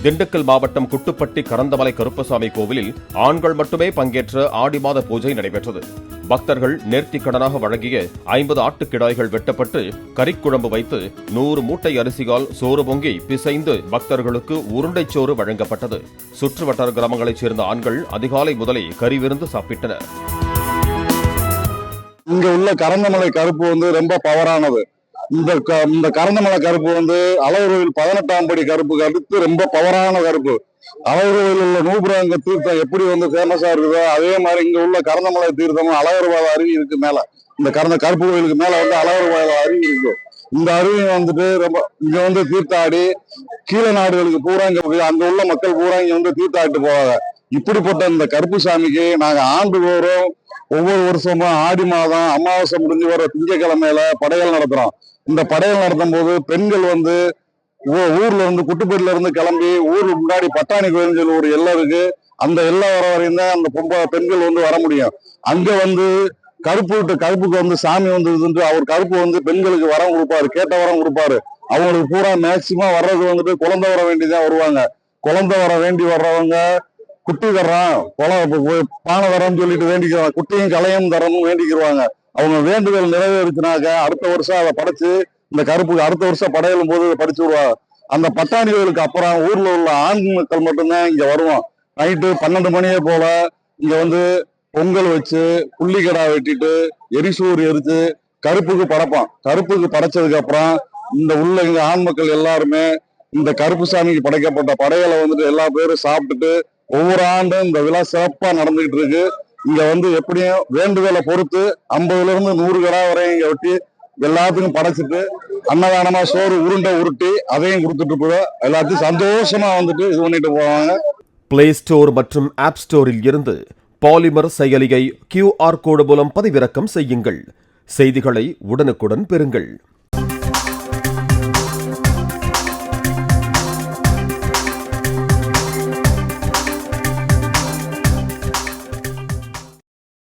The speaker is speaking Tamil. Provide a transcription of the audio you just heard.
திண்டுக்கல் மாவட்டம் குட்டுப்பட்டி கரந்தமலை கருப்பசாமி கோவிலில் ஆண்கள் மட்டுமே பங்கேற்ற ஆடி மாத பூஜை நடைபெற்றது. பக்தர்கள் நேர்த்திக்கடனாக வழங்கிய 50 ஆட்டுக்கிடாய்கள் வெட்டப்பட்டு கறிக்குழம்பு வைத்து 100 மூட்டை அரிசியால் சோறு பொங்கி பிசைந்து பக்தர்களுக்கு உருண்டைச்சோறு வழங்கப்பட்டது. சுற்றுவட்டார கிராமங்களைச் சேர்ந்த ஆண்கள் அதிகாலை முதலே கறி விருந்து சாப்பிட்டனர். இங்க உள்ள கரந்தமலை கருப்பு ரொம்ப பவரானது. இந்த கரந்தமலை கருப்பு அழகர்கோவில் 18ஆம் படி கருப்புக்கு அடுத்து ரொம்ப பவரான கருப்பு. அழகர்கோவில் உள்ள நூபுரங்க தீர்த்தம் எப்படி ஃபேமஸா இருக்குதோ அதே மாதிரி இங்க உள்ள கரந்தமலை தீர்த்தமும் அழகர்வாத அருவி இருக்கு. மேல இந்த கருப்பு கோவிலுக்கு மேல அழகர்வாத அருவி இருக்கு. இந்த அருவி ரொம்ப இங்க தீர்த்தாடி கீழ நாடுகளுக்கு பூரா அங்க உள்ள மக்கள் பூரா இங்க தீர்த்தாடிட்டு போவாங்க. இப்படிப்பட்ட இந்த கருப்பு சாமிக்கு நாங்க ஆண்டுதோறும் ஒவ்வொரு வருஷமும் ஆடி மாதம் அமாவாசை முடிஞ்சு வர திங்கக்கிழமையில படையல் நடத்துறோம். இந்த படையல் நடத்தும் போது பெண்கள் ஊர்ல இருந்து குட்டுப்பேட்டில இருந்து கிளம்பி ஊருக்கு முன்னாடி பட்டாணி கோயில் சொல்லி ஒரு எல்லை இருக்கு. அந்த எல்லை வர வரையும் தான் அந்த பெண்கள் வர முடியும். அங்க கருப்புக்கு சாமி அவர் கருப்பு பெண்களுக்கு வரம் கொடுப்பாரு, கேட்ட வரம் கொடுப்பாரு. அவங்களுக்கு பூரா மேக்சிமம் வர்றது குழந்தை வர வேண்டிதான் வருவாங்க. குழந்தை வர வேண்டி வர்றவங்க குட்டி தர்றான் பானை தரன்னு சொல்லிட்டு வேண்டிக்கிறாங்க. குட்டியும் கலையும் தரணும் வேண்டிக்கிறாங்க. அவங்க வேண்டுதல் நிறைவேறுச்சுனாக்க அடுத்த வருஷம் அதை படைச்சு இந்த கருப்புக்கு அடுத்த வருஷம் படையலும் போது படிச்சு விடுவாங்க. அந்த பட்டாணி கோயிலுக்கு அப்புறம் ஊர்ல உள்ள ஆண் மக்கள் மட்டும்தான் இங்க வருவோம். நைட்டு 12 மணியே போல இங்க பொங்கல் வச்சு புள்ளிக்கடா வெட்டிட்டு எரிசோறு எரிச்சு கருப்புக்கு படைப்பான். கருப்புக்கு படைச்சதுக்கு அப்புறம் இங்க ஆண் மக்கள் எல்லாருமே இந்த கருப்பு சாமிக்கு படைக்கப்பட்ட படையலை எல்லா பேரும் சாப்பிட்டுட்டு ஒவ்வொரு ஆண்டும் இந்த விழா சிறப்பா நடந்துகிட்டு இருக்கு. இங்க எப்படியும் வேண்டுதலை பொறுத்து 50ல இருந்து 100 கடா வரையும் இங்க வெட்டி எல்லாத்துக்கும் படைச்சிட்டு அன்னதானமா சோறு உருண்டை உருட்டி அதையும் கொடுத்துட்டு போய் எல்லாத்தையும் சந்தோஷமா இது பண்ணிட்டு போவாங்க. பிளே ஸ்டோர் மற்றும் ஆப் ஸ்டோரில் இருந்து பாலிமர் செயலியை QR கோடு மூலம் பதிவிறக்கம் செய்யுங்கள். செய்திகளை உடனுக்குடன் பெறுங்கள்.